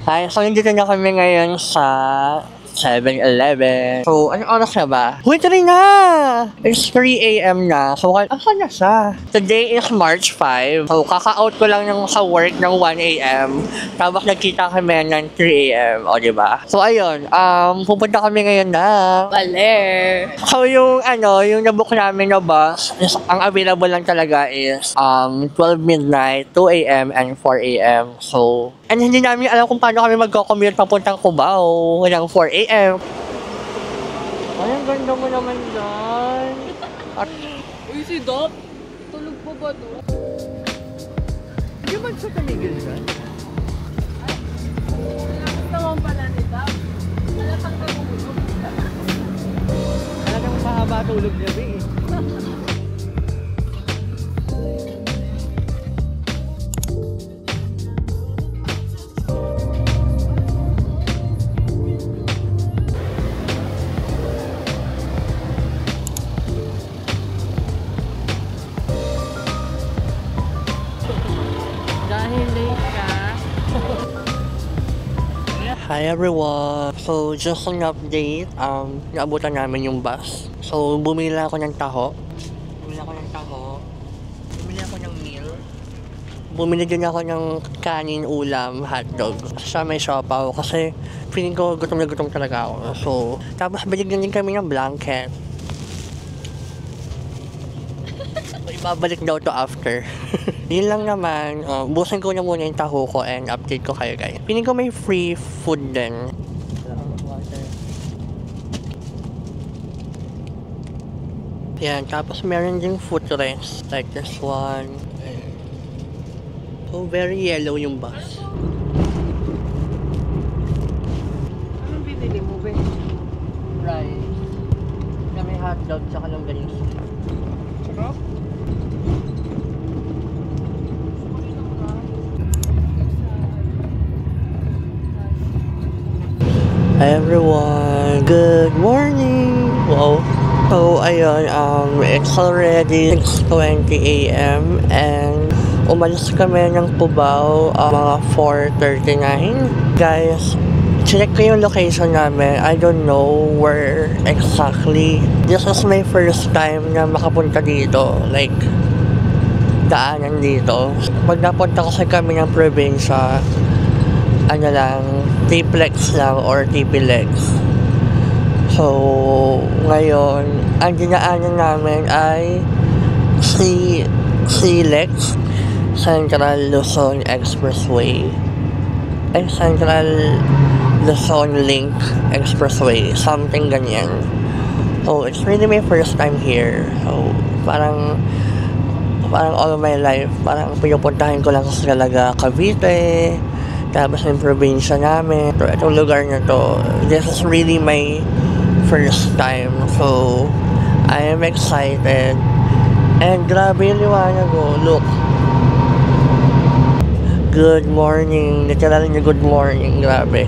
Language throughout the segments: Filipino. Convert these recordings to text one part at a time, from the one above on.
Hi, so nandito na kami ngayon sa 7-Eleven. So, anong oras na ba? Uy, 3 na! It's 3 a.m. na. So, asa na siya? Today is March 5. So, kaka-out ko lang ng sa work ng 1 a.m. Tapos nagkita kami ng 3 a.m. O, diba? So, ayun. Pupunta kami ngayon na Baler. So, yung nabook namin na bus, ang available lang talaga is 12 midnight, 2 a.m. and 4 a.m. So, and hindi namin alam kung paano kami magko-commute papuntang Cubao ng 4 a.m. Ay, ang ganda mo naman dyan. Uy, si Doc. Tulog po ba to? Hindi ba sa tumigil dyan? Lakas naman pala ni Doc. Malatang na bumulog. Talagang mahaba tulog niya, eh. Hi everyone! So, just an update, naabutan namin yung bus. So, bumili ako ng taho. Bumili ako ng meal. Bumili din ako ng kanin, ulam, hotdog. Sa may siopaw kasi feeling ko gutom na gutom talaga ako. So, tapos binigyan din kami ng blanket. So, ibabalik daw to after. Yun lang naman, busin ko na muna yung taho ko and update ko kayo guys. Piling ko may free food din. Yan, tapos meron ding footrest like this one. So, very yellow yung bus. Anong binili mo, be? Rice. Kami hotdog tsaka longganisa. Sarap? Hi everyone! Good morning! Wow! So, ayun, it's already 6:20 a.m. and umalis kami ng Cubao mga 4:39. Guys, check ko yung location namin. I don't know where exactly. This is my first time na makapunta dito. Like, daanan dito. Pag napunta kasi kami ng probinsya, ano lang, T-Plex lang or TP-Lex. So, ngayon, ang dinaanan namin ay C-Lex, Central Luzon Expressway. Ay, Central Luzon Link Expressway, something ganyan. So, it's really my first time here. So, parang all my life, parang pinupuntahan ko lang kasi talaga Cavite, tapos yung probinsya namin. So, itong lugar na to, this is really my first time. So, I am excited. And grabe yung liwanag ko. Look. Good morning. Literal niya good morning. Grabe.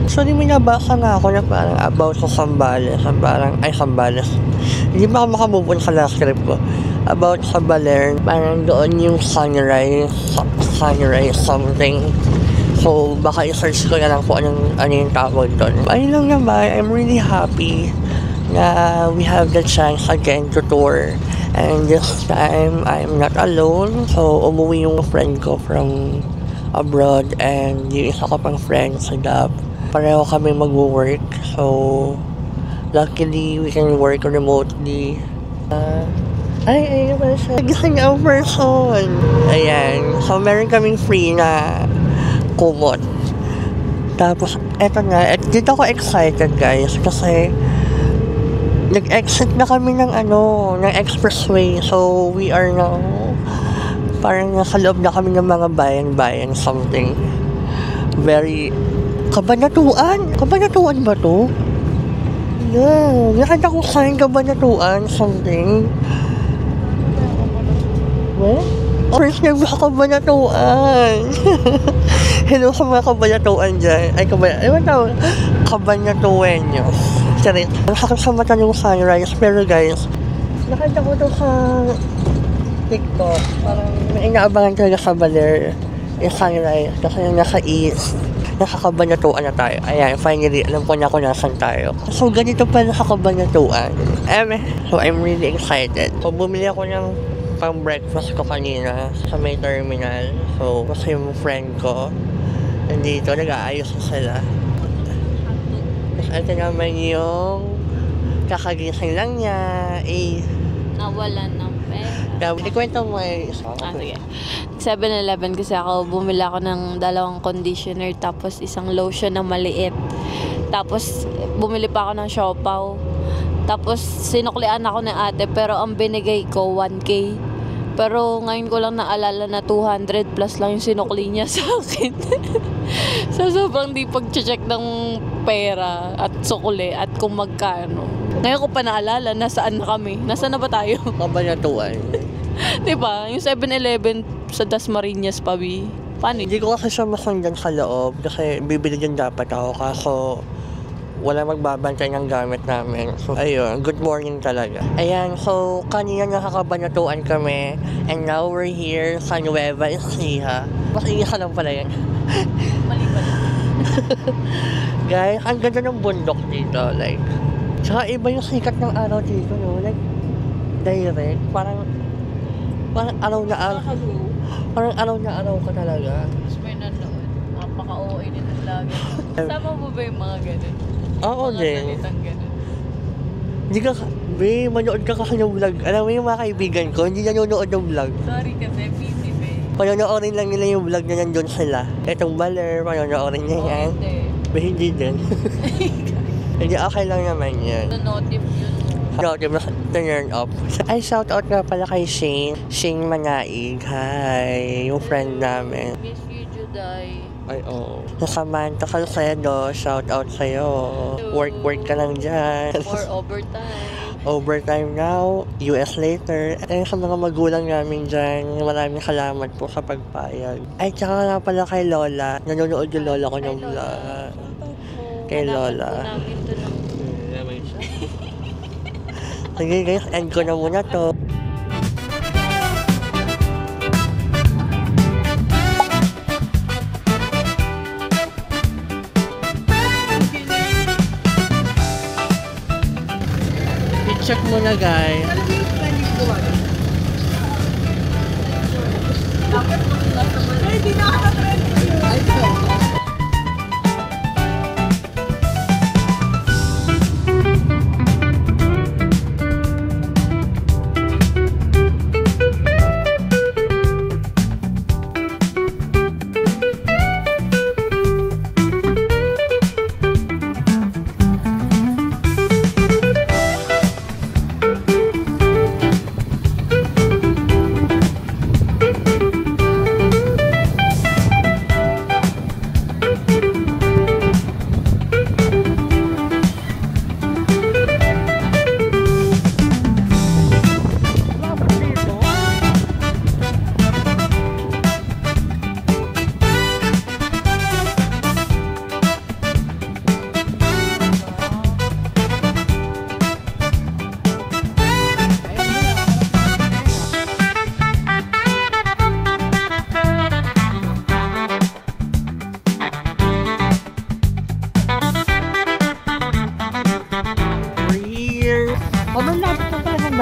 So, may nabasa na ako na parang about sa Zambales. Zambales. Hindi pa ako makamove on sa last script ko. About sa Baler. Parang doon yung sunrise something. So, baka i-search ko na lang kung ano yung tawag doon. Ayun lang naman, I'm really happy na we have the chance again to tour. And this time, I'm not alone. So, umuwi yung friend ko from abroad and yung isa ko pang friend sa Dab. Pareho kami mag-work. So, luckily, we can work remotely. Ayun pala siya. Gising ang person. Ayan. So, meron kaming free na kumot. Tapos, eto na. Dito ako excited, guys. Kasi, nag-exit na kami ng expressway. So, we are now, parang nasa loob na kami ng mga bayan-bayan something. Very, Kabanatuan? Kabanatuan ba to? Yeah. Nakita ko sign Kabanatuan something. What? First time sa Kabanatuan. Hello sa mga Kabanatuan dyan. Ay, ewan tawag. Kabanatuenyos. Charit. Ang sakit sa mata yung sunrise. Pero guys, nakita ko to sa TikTok. Parang may inaabangan talaga sa Baler. Yung highlight, kasi yung nasa east, nakakabanatuan na tayo. Ayan, finally, alam ko na kung nasan tayo. So, ganito pa nakakabanatuan. So, I'm really excited. So, bumili ako ng pang-breakfast ko kanina sa may terminal. So, kasi yung friend ko, nandito, nag-aayos na sila. Tapos, ito naman yung kakagising lang niya. Nawalan ng pera. Ikwento mo Sige. 7-Eleven kasi ako, bumili ako ng 2 conditioner tapos isang lotion na maliit. Tapos bumili pa ako ng siopaw. Tapos sinuklian ako ng ate pero ang binigay ko 1K. Pero ngayon ko lang naalala na 200 plus lang yung sinukli niya sa akin. So sobrang di pag-check ng pera at sukli at kung magkano. Ngayon ko pa naalala, nasaan na kami? Nasaan na ba tayo? Kabanatuan. Diba? Yung 7-Eleven sa Dasmariñas pa, Bi. Paano? Hindi ko kasi siya masundan sa loob kasi bibili din dapat ako kaso wala magbabantay ng gamit namin. So, ayun, good morning talaga. Ayan, so kanina nakakabanatuan kami and now we're here sa Nueva Ecija. Mas iisa lang pala yan. Mali pala. Guys, ang ganda ng bundok dito. Like, tsaka iba yung sikat ng araw dito, no? Like, direct. Parang araw na araw. Parang araw na araw ka talaga. Tapos may nanood. Napaka-OA nito lagi. Sama mo ba yung mga ganun? Oo Mga din. salitang ganun. Hindi ka, manood ka kasi ng vlog. Alam mo yung mga kaibigan ko, hindi nanonood ng vlog. Sorry kasi, busy ba eh. Panonoorin lang nila yung vlog na nandun sila. Etong baler, panonoorin niya yan. Hindi din. Hindi, okay lang naman yan. Notif yun. Notif, turn off. Ay, shout out nga pala kay Shane. Shane Manaig. Hi, yung friend namin. Miss you, Juday. Ay, oo. Samantha Calcedo, shout out sa'yo. Work ka lang dyan. Or overtime. Overtime now, US later. At sa mga magulang namin dyan, maraming salamat po sa pagpayag. Ay, tsaka nga pala kay Lola. Nanonood yung Lola ko ng vlog. Kay Lola. Sige guys, end ko na muna to. I-check muna guys.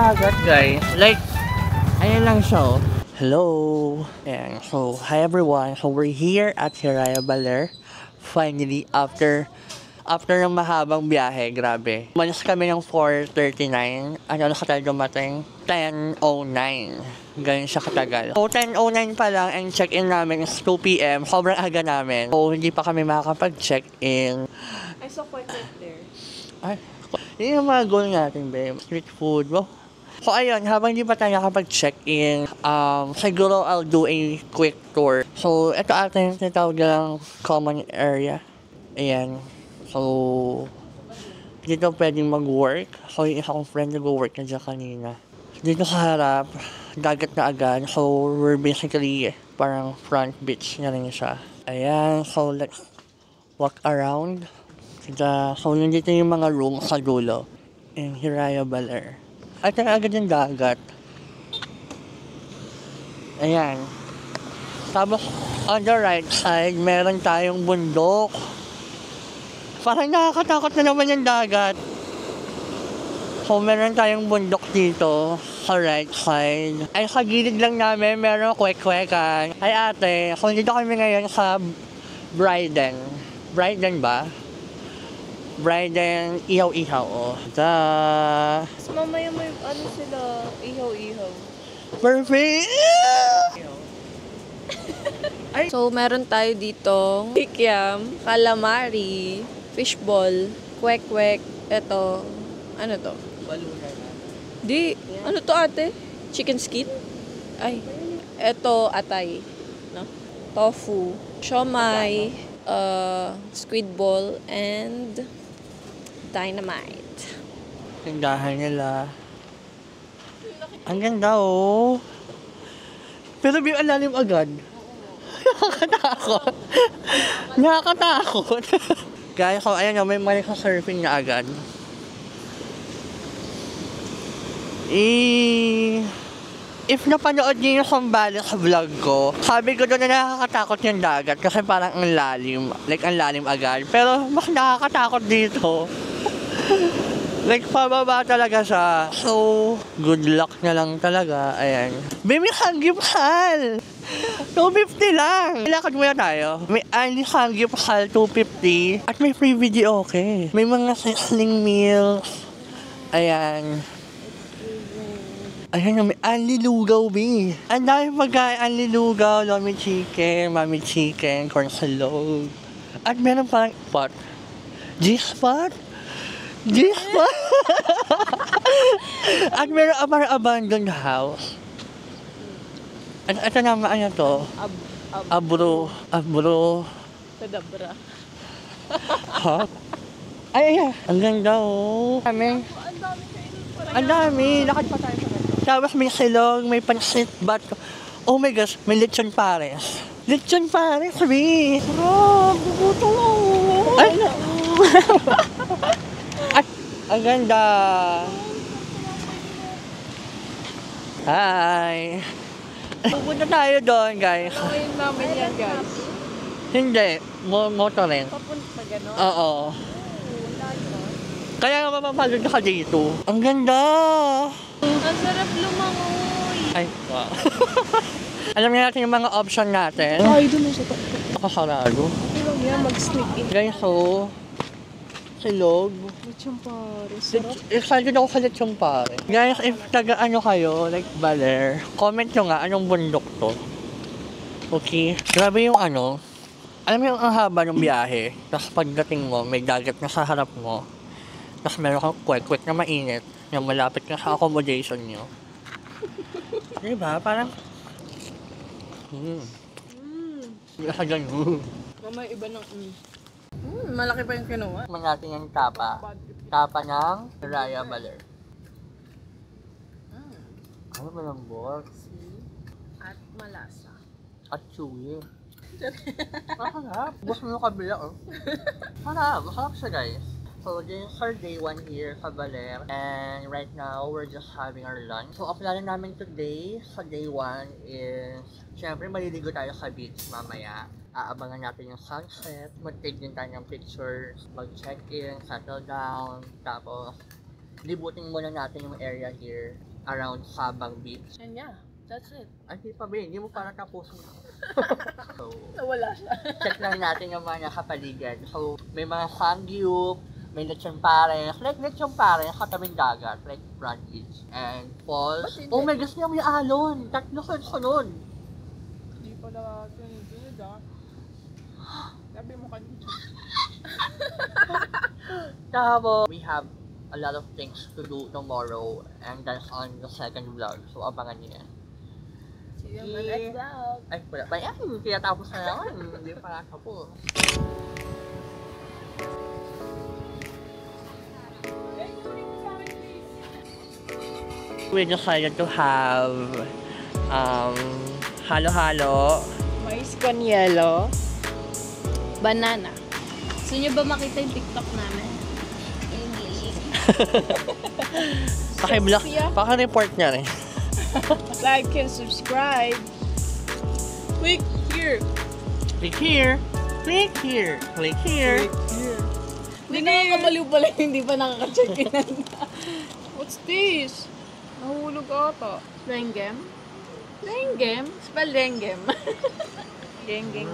Dagat guys, like, ayan lang siya. Hello! Ayan, so, hi everyone. So, we're here at Hiraya Baler. Finally, after ng mahabang biyahe, grabe. Malas kami ng 4:39. Ano ka tayo dumating? 10:09. Ganyan siya katagal. So, 10:09 pa lang and check-in namin is 2 p.m. Sobrang aga namin. So, hindi pa kami makakapag-check-in. I saw quite right there. Ay, yun yung mga goal natin, babe. Street food, bro. So, ayun, habang di pa tayo nakapag-check-in, siguro I'll do a quick tour. So, ito ata yung tinatawag ng common area. Ayan. So, dito pwedeng mag-work. So, yung isa kong friend nag-work na dyan kanina. Dito sa harap, dagat na agad. So, we're basically parang front beach na rin siya. Ayan. So, let's walk around. So, nandito yung mga room sa dulo. In Hiraya Baler. At agad yung dagat. Ayan. Tapos, on the right side, meron tayong bundok. Parang nakakatakot na naman yung dagat. So, meron tayong bundok dito sa right side. Ay, sa gilid lang namin, meron kwek-kwekan. Ay, ate, kung dito kami ngayon sa Bryden. Bryden ba? Bryden, ihaw-ihaw, oh. Ta. So, mamaya may ano sila, ihaw-ihaw. Perfect! So, meron tayo dito, kikiam, calamari, fishball, kwek-kwek, eto, ano to? Balunan na. Di, ano to ate? Chicken skin? Ay, eto atay, no? Tofu, siomai, squid ball, and dynamite. Tindahan nila. Ang ganda, oh. Pero may alalim agad. Nakakatakot. Nakakatakot. Guys, so ayan o, may mali sa surfing na agad. If napanood niyo yung Sambales sa vlog ko, sabi ko doon na nakakatakot yung dagat kasi parang ang lalim. Like, ang lalim agad. Pero mas nakakatakot dito. Like, pababa talaga siya. So, good luck na lang talaga. Ayan. Baby, hangip-hal! 250 lang! Ilakad muna tayo. May only hangip-hal, 250. At may free video, okay. May mga sizzling meals. Ayan. Ayan, may only lugaw, B. Ang dami pagkain, only lugaw, lomi chicken, mami chicken, corn salog. At meron parang pot. G-spot? G-spot? At meron parang abandoned house. At ito naman, ano to? Abro. Kadabra. Ha? Ay, ayan. Ang ganda, oh. Ang dami. Lakad pa tayo sa ganda. Tapos may silog, may pansit, bat. Oh my gosh, may lechon pares. Lechon pares, sabi. Sarap, bubuto. Ay, at ang ganda. Hi. Pupunta tayo doon, guys. Ngayon namin yan, guys. Hindi, motor rin. Papunta pa gano'n? Oo. Kaya nga mapapagod ka dito. Ang ganda. Ang sarap lumangoy. Ay, wow. Alam niyo natin yung mga option natin. Ay, doon sa top. Nakasarado. Pero yan, mag-sneak in. Guys, so, silog. Lechon pare. Sarap. Excited ako sa lechon pare. Guys, if taga-ano kayo, like Baler, comment nyo nga anong bundok to. Okay? Grabe yung ano. Alam mo yung ang haba ng biyahe. Tapos pagdating mo, may dagat na sa harap mo. Tapos meron kang kwek-kwek na mainit. Yung malapit na sa accommodation nyo. Diba? Parang... Nasa ganun. Mamay iba ng malaki pa yung kinuha. Tikman natin yung tapa. Tapa ng Raya Baler. Ano ba ng box? At malasa. At chewy. Masarap. Gusto mo yung kabila, oh. Masarap. Masarap siya, guys. So, this is our day 1 here sa Baler. And right now, we're just having our lunch. So, ang plano namin today sa day 1 is, syempre, maliligo tayo sa beach mamaya. Aabangan natin yung sunset. Mag-take din tayo ng pictures. Mag-check-in, settle down. Tapos, libutin muna natin yung area here around Sabang Beach. And yeah, that's it. Ay, di pa ba? Hindi mo para tapos mo. So, Nawala siya. check lang natin yung mga nakapaligid. So, may mga sangyup, may lechon pares, like lechon pares sa tabing dagat, like Front Beach and falls. Oh my gosh, may alon! Tatlo sunod. Hindi pala sunod ah. Sabi mo kanina. Tapos, we have a lot of things to do tomorrow and that's on the second vlog. So, abangan niyo yan. See you on the next vlog. Ay, wala pa yan. Kaya tapos na naman. Hindi pa nakapos. We decided to have halo-halo. Mais con yelo. Banana. Gusto nyo ba makita yung TikTok namin? Paki-block, paki-report niya rin. Like and subscribe. Quick! here. Click here. Click here. Click here. Hindi nakakabaliw pala, hindi pa nakaka-check-in. What's this? Nahulog ata. Rengem? Rengem? Spell Rengem. Rengem.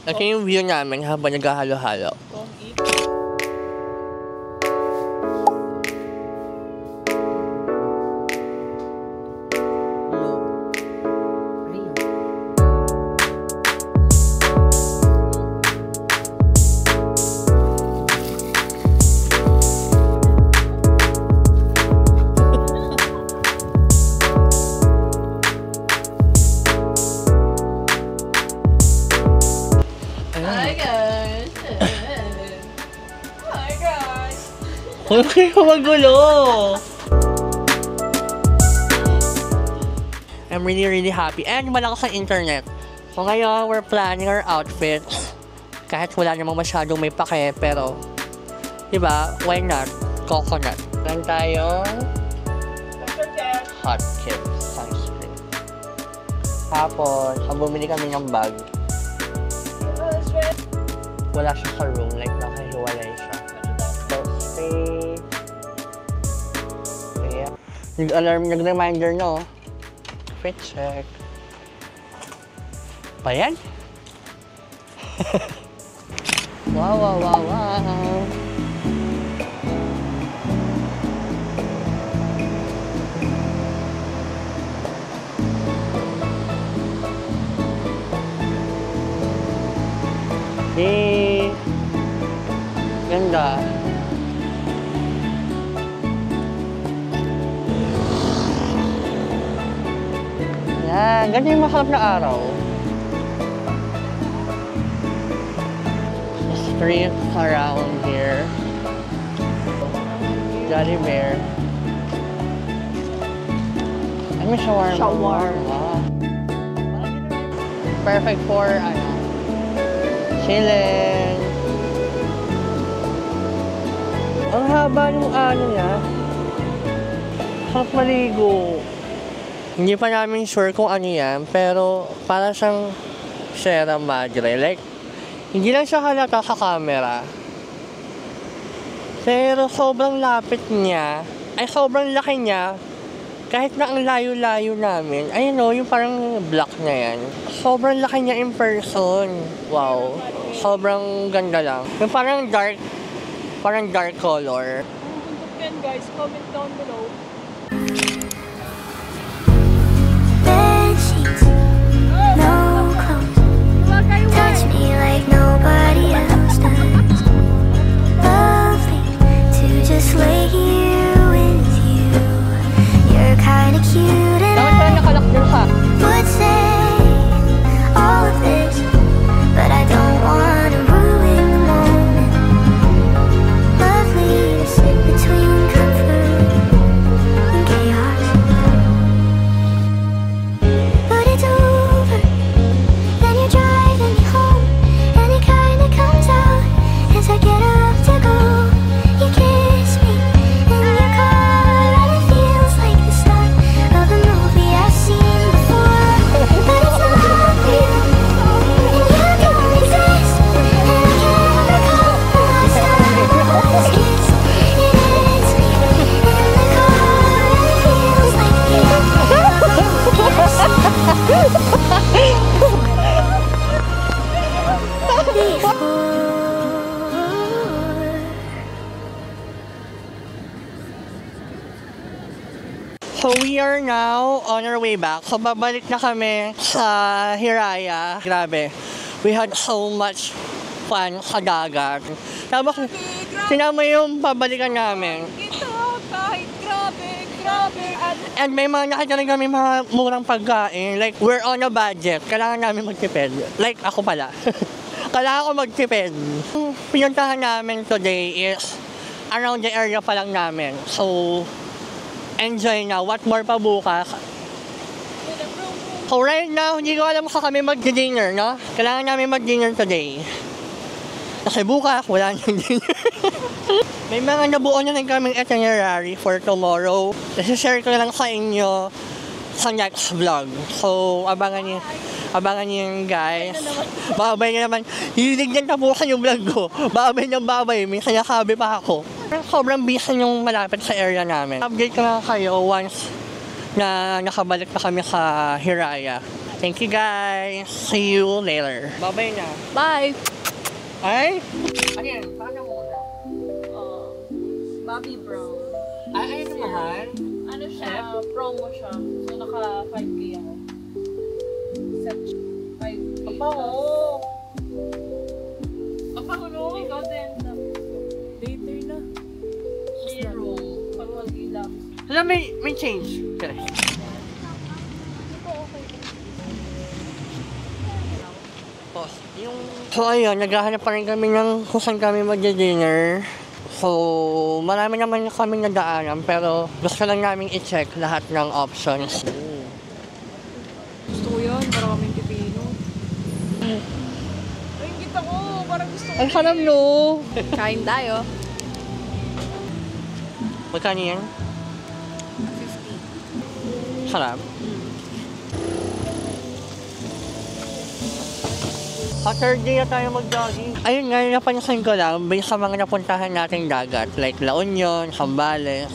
Ito yung view namin habang naghahalo-halo. Kong eat. Hi guys! Hi guys! Huwag kayo magulo! I'm really happy. And malakas ang internet. So ngayon, we're planning our outfits. Kahit wala namang masyadong may pake, pero diba, why not? Coconut. Meron tayong Hot Kit sunscreen. Tapos, bumili kami ng bag. Wala siya sa room, like nakahiwalay siya. So, stay. Yeah. Nag-alarm, nag-reminder, no? Fit check. Pa yan? Wow. Yay! Ganda. Yan, ganda yung makalap na araw. The streets around here. Jolly Bear. Ano may shawarma? Shawarma. Perfect for, chilling. Ang haba ng niya. Sarap maligo. Hindi pa namin sure kung ano yan, pero para siyang Sierra Madre. Like, hindi lang siya halata sa camera. Pero sobrang lapit niya, ay sobrang laki niya, kahit na ang layo-layo namin. Ayun o, yung parang block na yan. Sobrang laki niya in person. Wow. Sobrang ganda lang. Yung parang dark color. Kung bundok yan guys, comment down below. Bedsheets, no clothes. Touch me like nobody else does. Lovely to just lay here with you. You're kinda cute and I would say all of this, but I don't wanna ruin the moment. Lovely to sit between comfort and chaos. But it's over, then you're driving me home, and it kinda comes out as I get up to go. You kiss me in your car, and it feels like the start of a movie I've seen before. But it's not real, and you don't exist, and I can't recall the last time our eyes kissed. It hits me in the car, and it feels like the end of a movie I've seen before. So we are now on our way back. So babalik na kami sa Hiraya. Grabe. We had so much fun sa dagat. Tapos sinama yung pabalikan namin. Ito, kahit grabe. And may mga nakita rin kami mga murang pagkain. Like, we're on a budget. Kailangan namin magtipid. Like, ako pala. Kailangan ko magtipid. Pinuntahan namin today is around the area pa lang namin. So, enjoy na. What more pa bukas? So right now, hindi ko alam kung kami mag-dinner, no? Kailangan namin mag-dinner today. Kasi bukas, wala nang dinner. May mga nabuo na rin kaming itinerary for tomorrow. Share ko lang sa inyo sa next vlog. So, abangan niyo. Abangan niyo yun, guys. Babay na naman. Hilig niyan tapusan yung vlog ko. Babay ng babay. May sinasabi pa ako. Sobrang busy yung malapit sa area namin. Update ko na kayo once na nakabalik na kami sa Hiraya. Thank you, guys. See you later. Babay na. Bye! Ay? Ano yan? Paano muna? Bobby Brown. Ay, ano naman? Ano siya? Promo siya. So, naka 5K ako. Set 5K. Apaho. Apaho, no? Ikaw din. Later na. Zero. Pag mag-ilap. Alam, may change. Okay. So ayun, naghahanap pa rin kami ng kung saan kami mag-dinner. So, marami naman kami nadaanan pero gusto lang namin i-check lahat ng options. Gusto ko yan, para kaming pipino. Ay, kita ko, parang gusto ko. Ang sarap, no? Kain tayo. Magkano yan? 50. Sarap. Saturday na tayo mag-jogging. Ayun nga, napansin ko lang, based sa mga napuntahan nating dagat, like La Union, Zambales,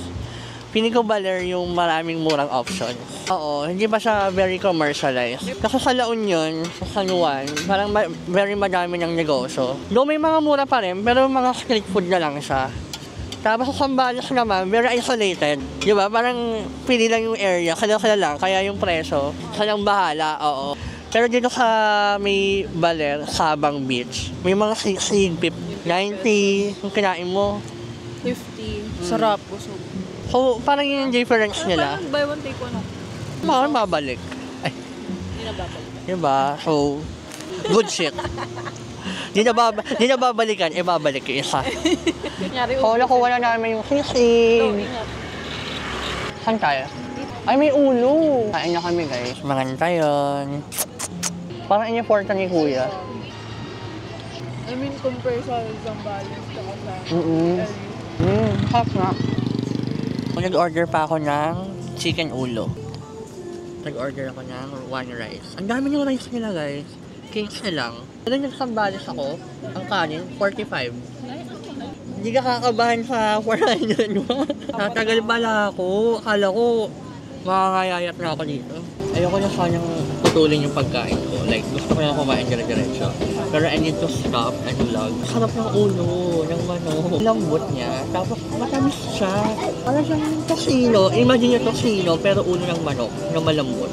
piling ko Baler yung maraming murang options. Oo, hindi ba siya very commercialized? Kasi sa La Union, sa San Juan, parang very madami ng negosyo. Though may mga mura pa rin, pero mga street food na lang siya. Tapos sa Zambales naman, very isolated. Di ba? Parang pili lang yung area, kala lang, kaya yung presyo, salang bahala, oo. Pero dito sa may Baler, Sabang Beach, may mga sig-pip, 90, yung kinain mo. 50. Sarap. Busog. So, parang yun yung difference nila. Parang buy one, take one ako. Parang babalik. Ay, Hindi na babalik. diba? So, good shit. Di na babalikan, babalik yung isa. Kunyari, So, nakuha na namin yung sisig. ingat. Saan tayo? Ay, may ulo. Kain na kami, guys. Maganda yun. Parang in-important ni Kuya. I mean, compare sa Zambales, tsaka sa Mm-mm. LU. Hot nga. Nag-order pa ako ng chicken ulo. Nag-order ako ng one rice. Ang dami yung rice nila, guys. Kings na lang. Pero nagsambales ako, ang kanin, 45. Hindi ka kakabahan sa 400 mo. Tatagal pala ako. Akala ko, makakayayat na ako dito. Ayoko na sanang putulin yung pagkain ko. Like, gusto ko na kumain dire-diretso. Pero I need to stop and vlog. Sarap ng ulo, ng manok. Lambot niya. Tapos matamis siya. Parang siyang tosino. Imagine yung tosino, pero ulo ng manok na malambot.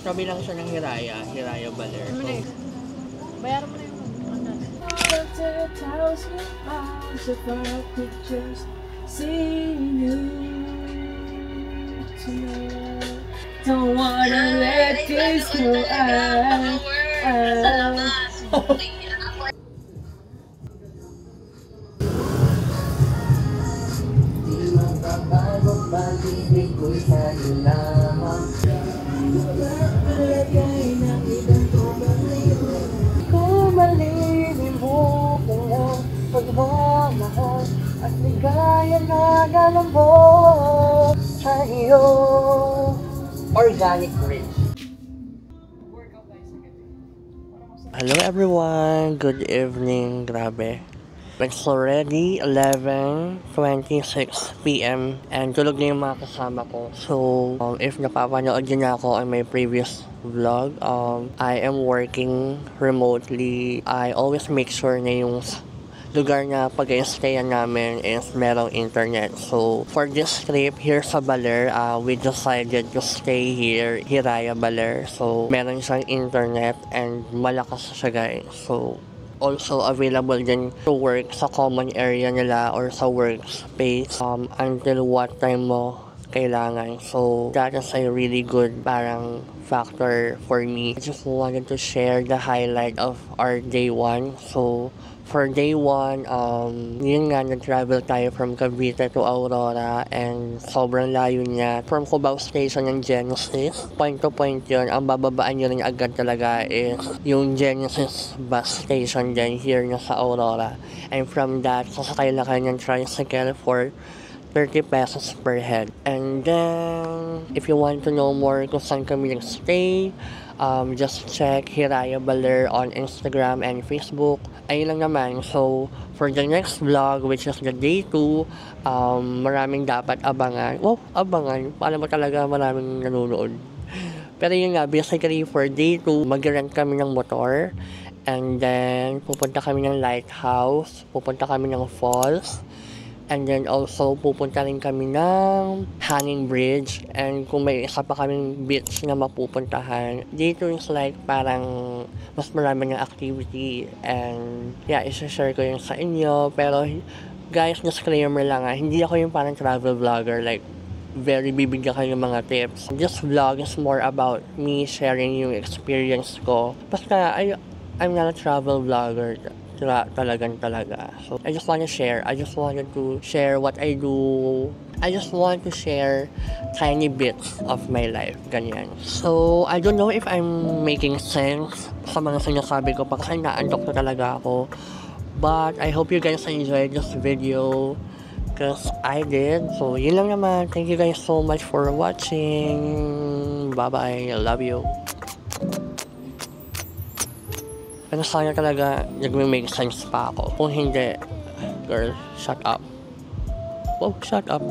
Sabi lang siya ng Hiraya Baler. So, Bayaran mo na yung Don't wanna let this go out. at ligaya na galambot sa iyo. Organic rich. Hello everyone, good evening, grabe. It's already 11:26 p.m. and tulog na yung mga kasama ko. So, if napapanood nyo na ako on my previous vlog, I am working remotely. I always make sure na yung lugar na pag-i-stayan namin is merong internet. So, for this trip here sa Baler, we decided to stay here, Hiraya Baler. So, meron siyang internet and malakas siya, guys. So, also available din to work sa common area nila or sa workspace until what time mo kailangan. So, that is a really good parang factor for me. I just wanted to share the highlight of our day 1. So, for day 1, yun nga, nag-travel tayo from Cavite to Aurora and sobrang layo niya. From Cubao Station ng Genesis, point to point yun. Ang bababaan nyo rin agad talaga is yung Genesis bus station din here na sa Aurora. And from that, sasakay na kayo ng tricycle for 30 pesos per head. And then, if you want to know more kung saan kami nag-stay, just check Hiraya Baler on Instagram and Facebook. Ayun lang naman. So, for the next vlog, which is the day 2, maraming dapat abangan. Oh, abangan. Paano ba talaga maraming nanonood? Pero yun nga, basically for day 2, mag-rent kami ng motor. And then, pupunta kami ng lighthouse. Pupunta kami ng falls. And then also, pupunta rin kami ng hanging bridge. And kung may isa pa kaming beach na mapupuntahan, dito is like parang mas marami ng activity. And yeah, isa-share ko yun sa inyo. Pero guys, disclaimer lang hindi ako yung parang travel vlogger. Like, very bibigyan kayo ng mga tips. This vlog is more about me sharing yung experience ko. Basta, I'm not a travel vlogger. Talaga. So, I just want to share. I just wanted to share what I do. I just want to share tiny bits of my life. Ganyan. So, I don't know if I'm making sense sa mga sinasabi ko pa kasi naantok na talaga ako. But, I hope you guys enjoyed this video because I did. So, yun lang naman. Thank you guys so much for watching. Bye-bye. I love you. Pero sana talaga nag-make sense pa ako. Kung hindi, girl, shut up. Oh, shut up.